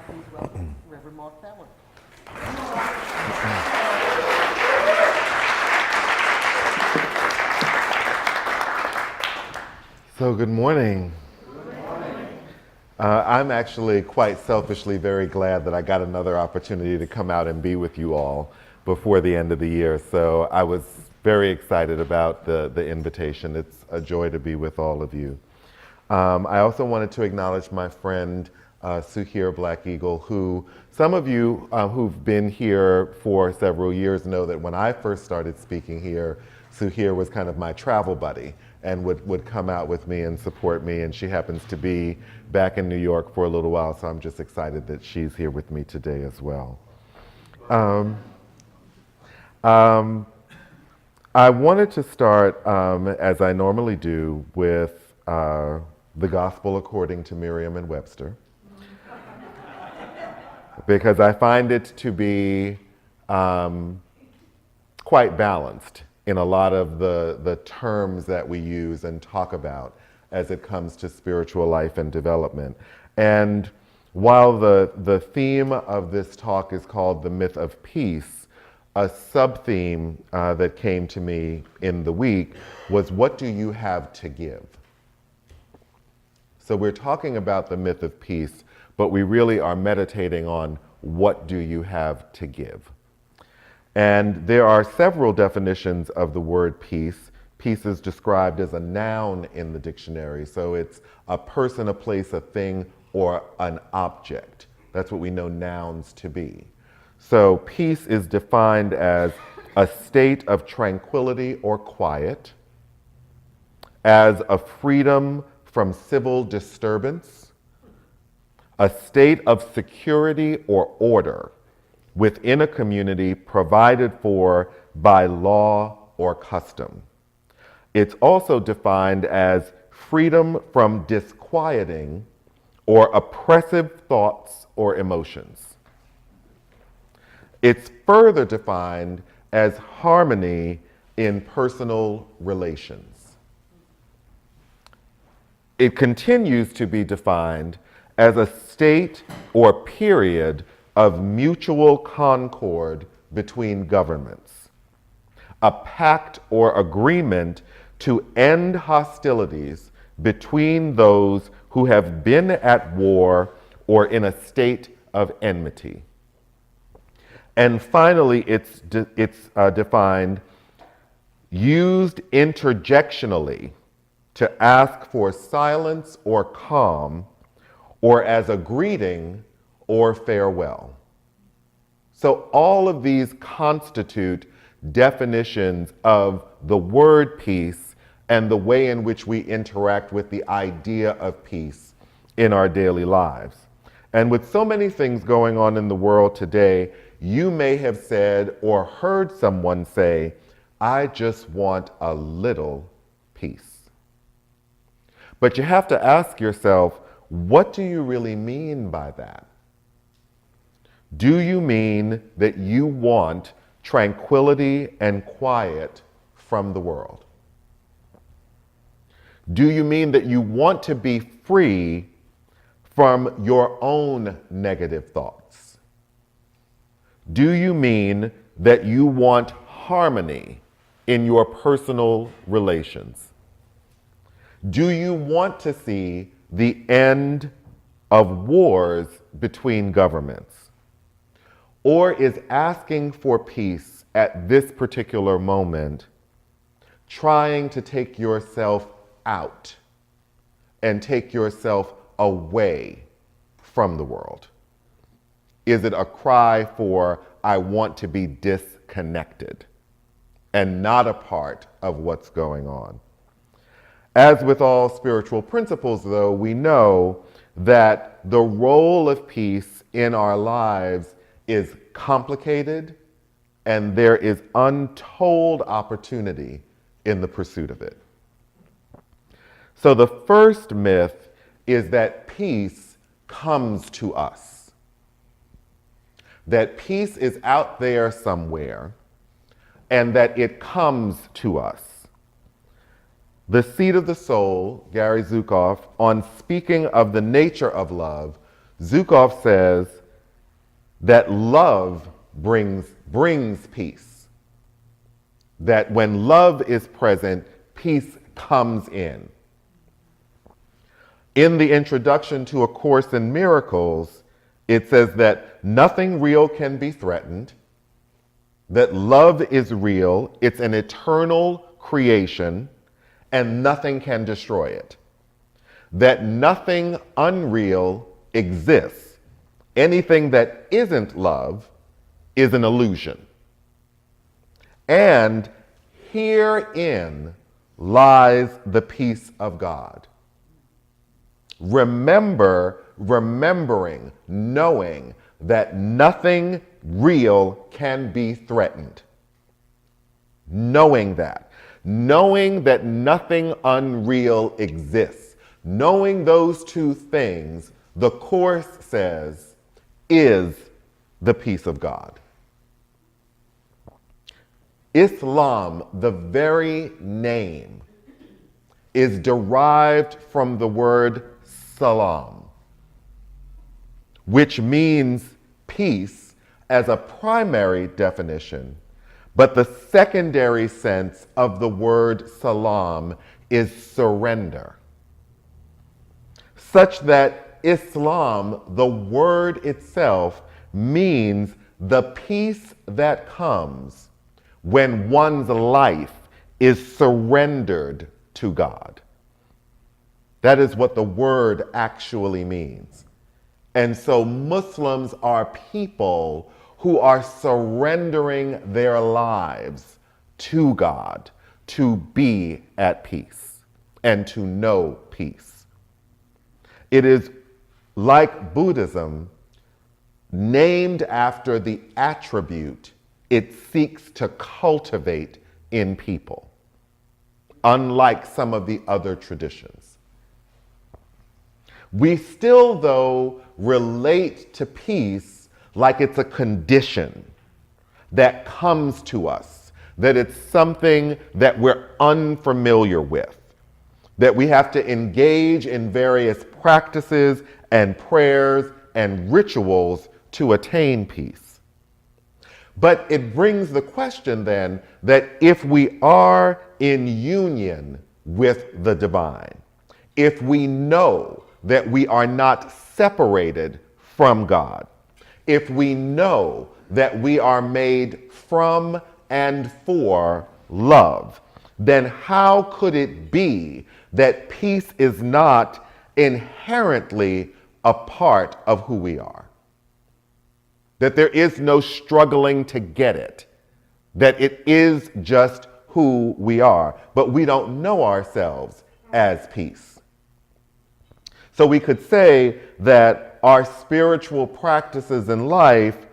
Please welcome Rev Mark Fowler. So good morning. I'm actually quite selfishly very glad that I got another opportunity to come out and be with you all before the end of the year. So I was very excited about the invitation. It's a joy to be with all of you. I also wanted to acknowledge my friend Suhir Black Eagle, who some of you who've been here for several years know that when I first started speaking here, Suhir was kind of my travel buddy and would come out with me and support me, and she happens to be back in New York for a little while, so I'm just excited that she's here with me today as well. I wanted to start, as I normally do, with the Gospel according to Merriam and Webster, because I find it to be quite balanced in a lot of the terms that we use and talk about as it comes to spiritual life and development. And while the theme of this talk is called the myth of peace, a sub-theme that came to me in the week was, what do you have to give? So we're talking about the myth of peace, but we really are meditating on, what do you have to give? And there are several definitions of the word peace. Peace is described as a noun in the dictionary, so it's a person, a place, a thing, or an object. That's what we know nouns to be. So peace is defined as a state of tranquility or quiet, as a freedom from civil disturbance, a state of security or order within a community provided for by law or custom. It's also defined as freedom from disquieting or oppressive thoughts or emotions. It's further defined as harmony in personal relations. It continues to be defined as a state or period of mutual concord between governments, a pact or agreement to end hostilities between those who have been at war or in a state of enmity. And finally, it's defined, used interjectionally to ask for silence or calm, or as a greeting or farewell. So all of these constitute definitions of the word peace and the way in which we interact with the idea of peace in our daily lives. And with so many things going on in the world today, you may have said or heard someone say, I just want a little peace. But you have to ask yourself, what do you really mean by that? Do you mean that you want tranquility and quiet from the world? Do you mean that you want to be free from your own negative thoughts? Do you mean that you want harmony in your personal relations? Do you want to see the end of wars between governments? Or is asking for peace at this particular moment trying to take yourself out and take yourself away from the world? Is it a cry for, I want to be disconnected and not a part of what's going on? As with all spiritual principles, though, we know that the role of peace in our lives is complicated, and there is untold opportunity in the pursuit of it. So the first myth is that peace comes to us. That peace is out there somewhere, and that it comes to us. The Seat of the Soul, Gary Zukav, on speaking of the nature of love, Zukov says that love brings peace. That when love is present, peace comes in. In the introduction to A Course in Miracles, it says that nothing real can be threatened, that love is real, it's an eternal creation, and nothing can destroy it. That nothing unreal exists. Anything that isn't love is an illusion. And herein lies the peace of God. Remembering, knowing that nothing real can be threatened. Knowing that nothing unreal exists. Knowing those two things, the Course says, is the peace of God. Islam, the very name, is derived from the word salam, which means peace as a primary definition, but the secondary sense of the word salam is surrender. Such that Islam, the word itself, means the peace that comes when one's life is surrendered to God. That is what the word actually means. And so Muslims are people who are surrendering their lives to God to be at peace and to know peace. It is, like Buddhism, named after the attribute it seeks to cultivate in people, unlike some of the other traditions. We still, though, relate to peace like it's a condition that comes to us, that it's something that we're unfamiliar with, that we have to engage in various practices and prayers and rituals to attain peace. But it brings the question then that if we are in union with the divine, if we know that we are not separated from God, if we know that we are made from and for love, then how could it be that peace is not inherently a part of who we are? That there is no struggling to get it, that it is just who we are, but we don't know ourselves as peace. So we could say that our spiritual practices in life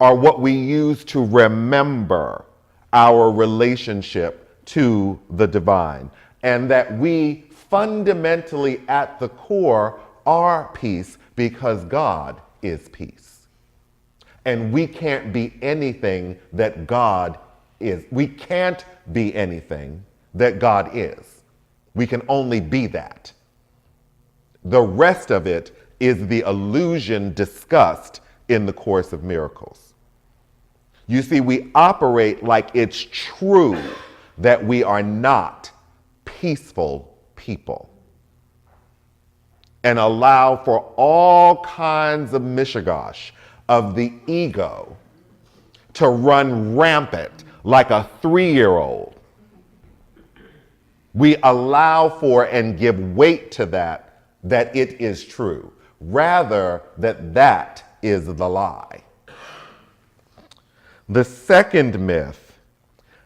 are what we use to remember our relationship to the divine, and that we fundamentally at the core are peace because God is peace. And we can't be anything that God is. We can't be anything that God is. We can only be that. The rest of it is the illusion discussed in the Course of Miracles. You see, we operate like it's true that we are not peaceful people, and allow for all kinds of mishigosh of the ego to run rampant like a 3-year-old. We allow for and give weight to that it is true, rather that is the lie. The second myth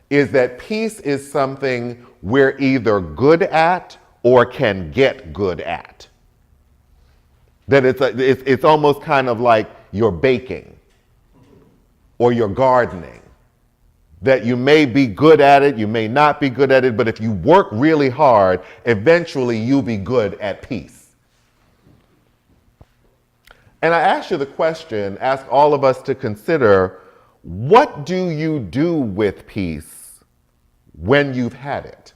is that peace is something we're either good at or can get good at. That it's almost kind of like you're baking or you're gardening. That you may be good at it, you may not be good at it, but if you work really hard, eventually you'll be good at peace. And I ask you the question, ask all of us to consider, what do you do with peace when you've had it?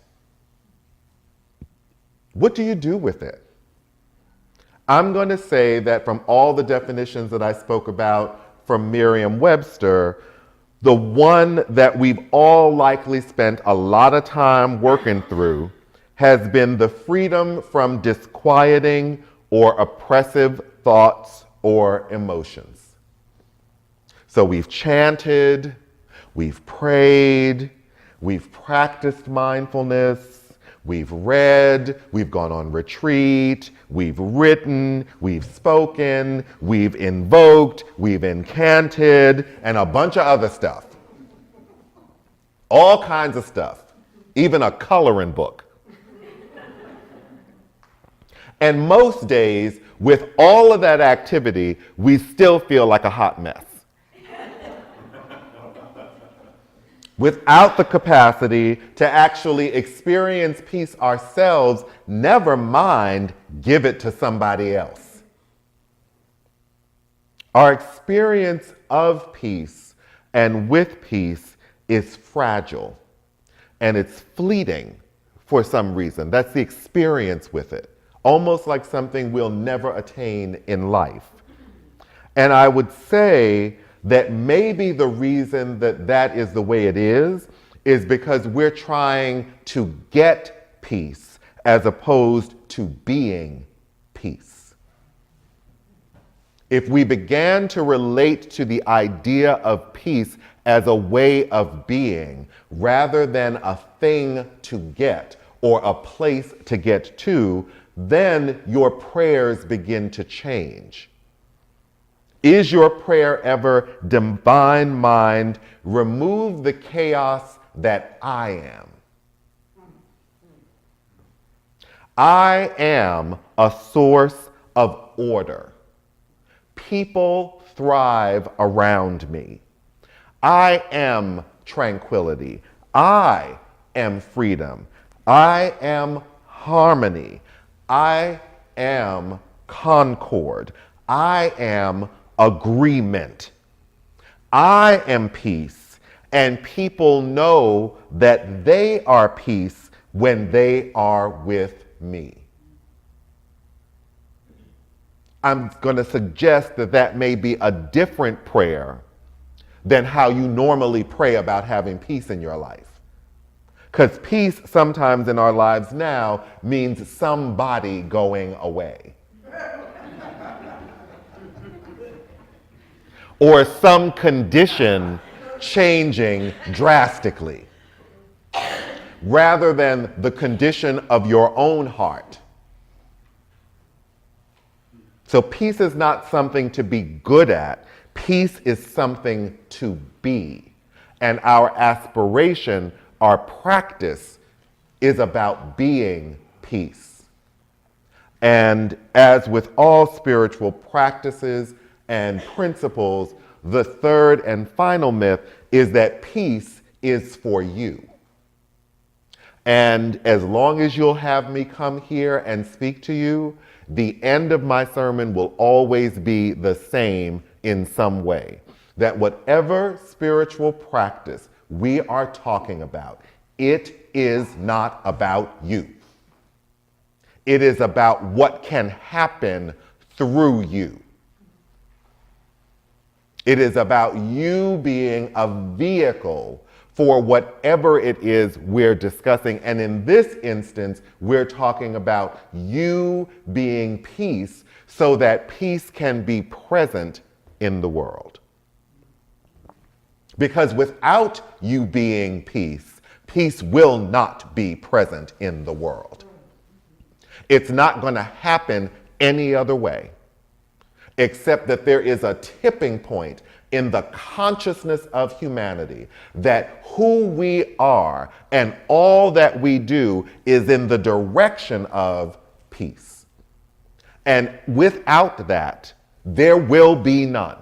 What do you do with it? I'm going to say that from all the definitions that I spoke about from Merriam-Webster, the one that we've all likely spent a lot of time working through has been the freedom from disquieting or oppressive thoughts or emotions. So we've chanted, we've prayed, we've practiced mindfulness, we've read, we've gone on retreat, we've written, we've spoken, we've invoked, we've incanted, and a bunch of other stuff. All kinds of stuff, even a coloring book. And most days, with all of that activity, we still feel like a hot mess. Without the capacity to actually experience peace ourselves, never mind give it to somebody else. Our experience of peace and with peace is fragile, and it's fleeting for some reason. That's the experience with it, almost like something we'll never attain in life. And I would say that maybe the reason that that is the way it is because we're trying to get peace as opposed to being peace. If we began to relate to the idea of peace as a way of being rather than a thing to get or a place to get to, then your prayers begin to change. Is your prayer ever, divine mind, remove the chaos that I am? I am a source of order. People thrive around me. I am tranquility. I am freedom. I am harmony. I am concord. I am agreement. I am peace, and people know that they are peace when they are with me. I'm going to suggest that that may be a different prayer than how you normally pray about having peace in your life. Because peace sometimes in our lives now means somebody going away. Or some condition changing drastically, rather than the condition of your own heart. So peace is not something to be good at. Peace is something to be. And our aspiration, our practice, is about being peace. And as with all spiritual practices and principles, the third and final myth is that peace is for you. And as long as you'll have me come here and speak to you, the end of my sermon will always be the same in some way. That whatever spiritual practice we are talking about, it is not about you. It is about what can happen through you. It is about you being a vehicle for whatever it is we're discussing. And in this instance, we're talking about you being peace so that peace can be present in the world. Because without you being peace, peace will not be present in the world. It's not going to happen any other way, except that there is a tipping point in the consciousness of humanity that who we are and all that we do is in the direction of peace. And without that, there will be none.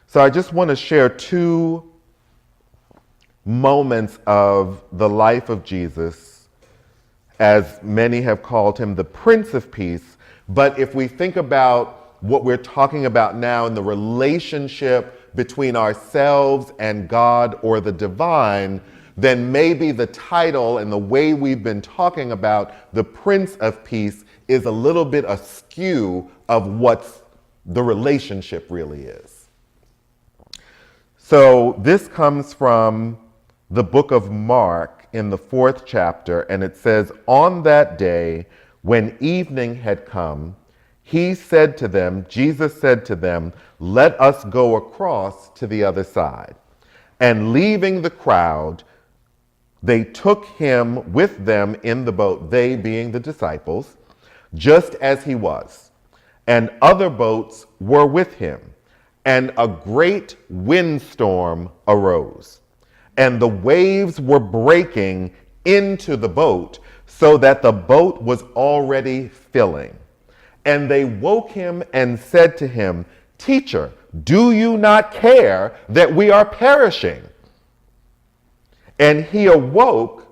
So I just want to share two moments of the life of Jesus, as many have called him the Prince of Peace. But if we think about what we're talking about now in the relationship between ourselves and God or the divine, then maybe the title and the way we've been talking about the Prince of Peace is a little bit askew of what the relationship really is. So this comes from the book of Mark in the 4th chapter, and it says, "On that day, when evening had come, Jesus said to them, 'Let us go across to the other side.' And leaving the crowd, they took him with them in the boat," they being the disciples, "just as he was. And other boats were with him. And a great windstorm arose, and the waves were breaking into the boat, so that the boat was already filling. And they woke him and said to him, 'Teacher, do you not care that we are perishing?' And he awoke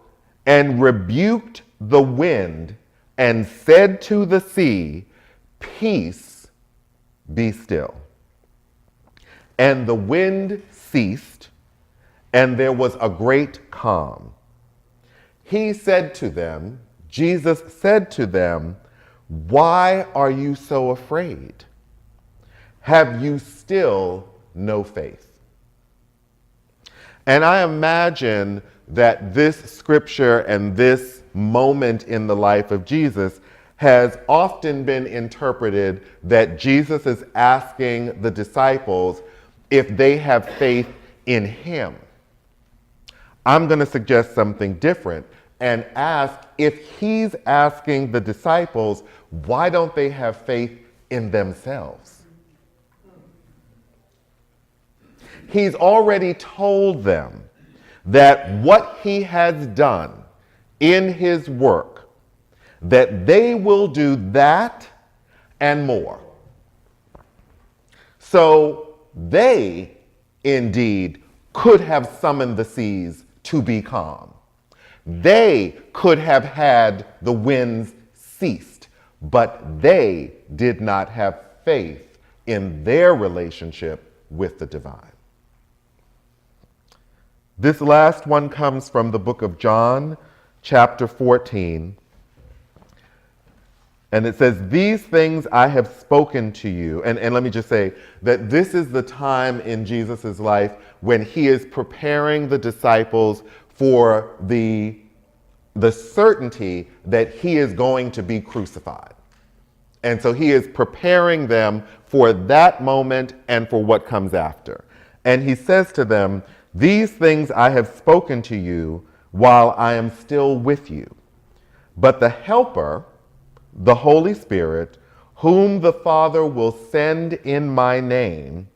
and rebuked the wind and said to the sea, 'Peace, be still.' And the wind ceased, and there was a great calm. Jesus said to them, 'Why are you so afraid? Have you still no faith?'" And I imagine that this scripture and this moment in the life of Jesus has often been interpreted that Jesus is asking the disciples if they have faith in him. I'm going to suggest something different and ask, if he's asking the disciples, why don't they have faith in themselves? He's already told them that what he has done in his work, that they will do that and more. So they indeed could have summoned the seas to be calm. They could have had the winds ceased, but they did not have faith in their relationship with the divine. This last one comes from the book of John, chapter 14. And it says, "These things I have spoken to you." And let me just say that this is the time in Jesus' life when he is preparing the disciples for the certainty that he is going to be crucified. And so he is preparing them for that moment and for what comes after. And he says to them, "These things I have spoken to you while I am still with you. But the Helper, the Holy Spirit, whom the Father will send in my name,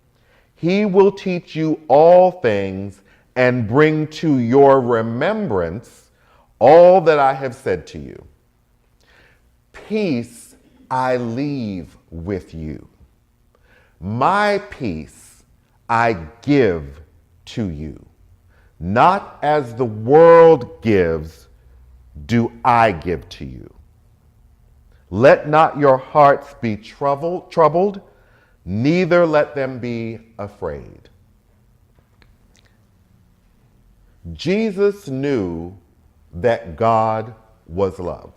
he will teach you all things and bring to your remembrance all that I have said to you. Peace I leave with you. My peace I give to you. Not as the world gives, do I give to you. Let not your hearts be troubled, neither let them be afraid." Jesus knew that God was love,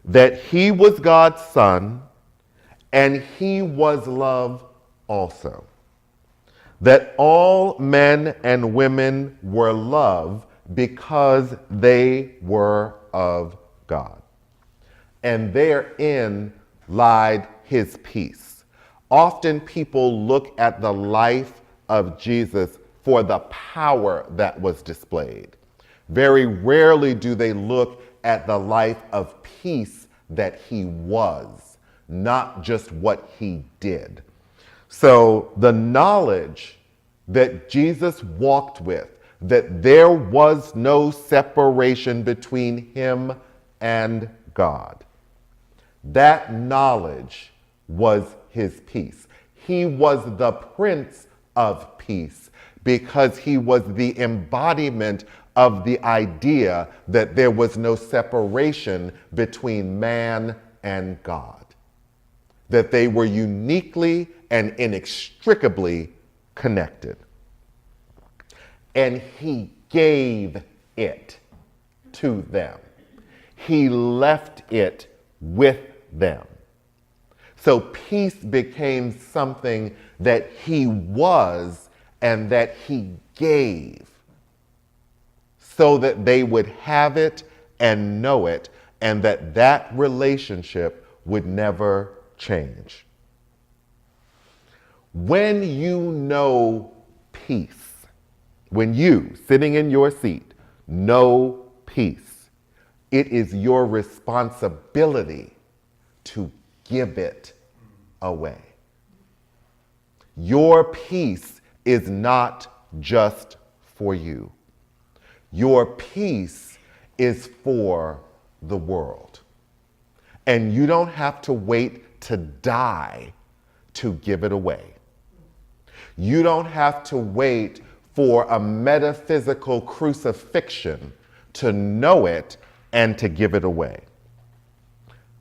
that he was God's son, and he was love also, that all men and women were love because they were of God. And therein lied his peace. Often people look at the life of Jesus for the power that was displayed. Very rarely do they look at the life of peace that he was, not just what he did. So the knowledge that Jesus walked with, that there was no separation between him and God, that knowledge was his peace. He was the Prince of Peace because he was the embodiment of the idea that there was no separation between man and God, that they were uniquely and inextricably connected. And he gave it to them. He left it with them. So peace became something that he was and that he gave so that they would have it and know it, and that relationship would never change. When you know peace, when you, sitting in your seat, know peace, it is your responsibility to give it away. Your peace is not just for you. Your peace is for the world. And you don't have to wait to die to give it away. You don't have to wait for a metaphysical crucifixion to know it and to give it away.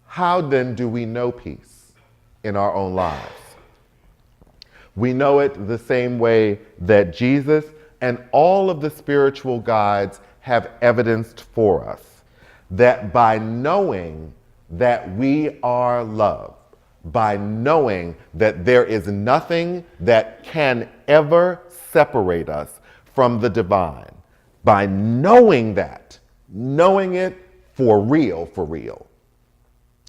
How then do we know peace in our own lives? We know it the same way that Jesus and all of the spiritual guides have evidenced for us, that by knowing that we are loved, by knowing that there is nothing that can ever separate us from the divine, by knowing that, knowing it for real,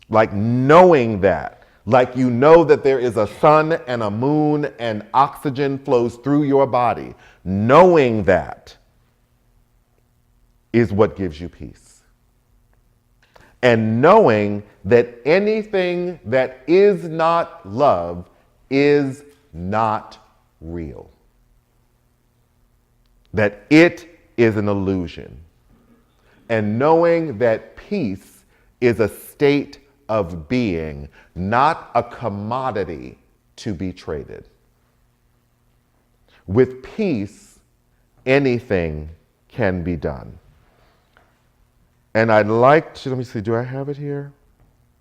like knowing that, like you know that there is a sun and a moon and oxygen flows through your body, knowing that is what gives you peace. And knowing that anything that is not love is not real. That it is an illusion. And knowing that peace is a state of being, not a commodity to be traded. With peace, anything can be done. And I'd like to, let me see, do I have it here?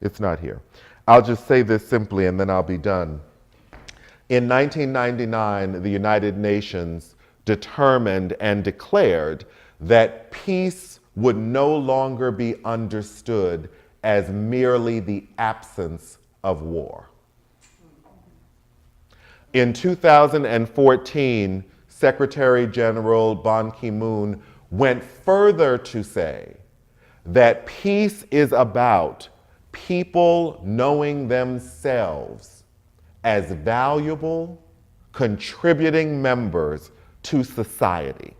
It's not here. I'll just say this simply and then I'll be done. In 1999, the United Nations determined and declared that peace would no longer be understood as merely the absence of war. In 2014, Secretary General Ban Ki-moon went further to say that peace is about people knowing themselves as valuable, contributing members to society.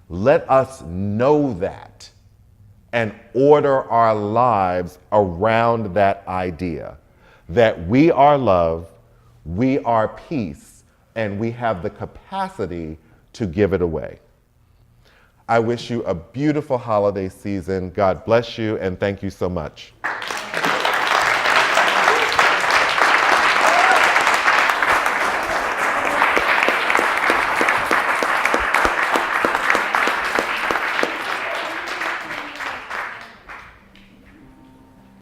Let us know that and order our lives around that idea that we are love, we are peace, and we have the capacity to give it away. I wish you a beautiful holiday season. God bless you, and thank you so much.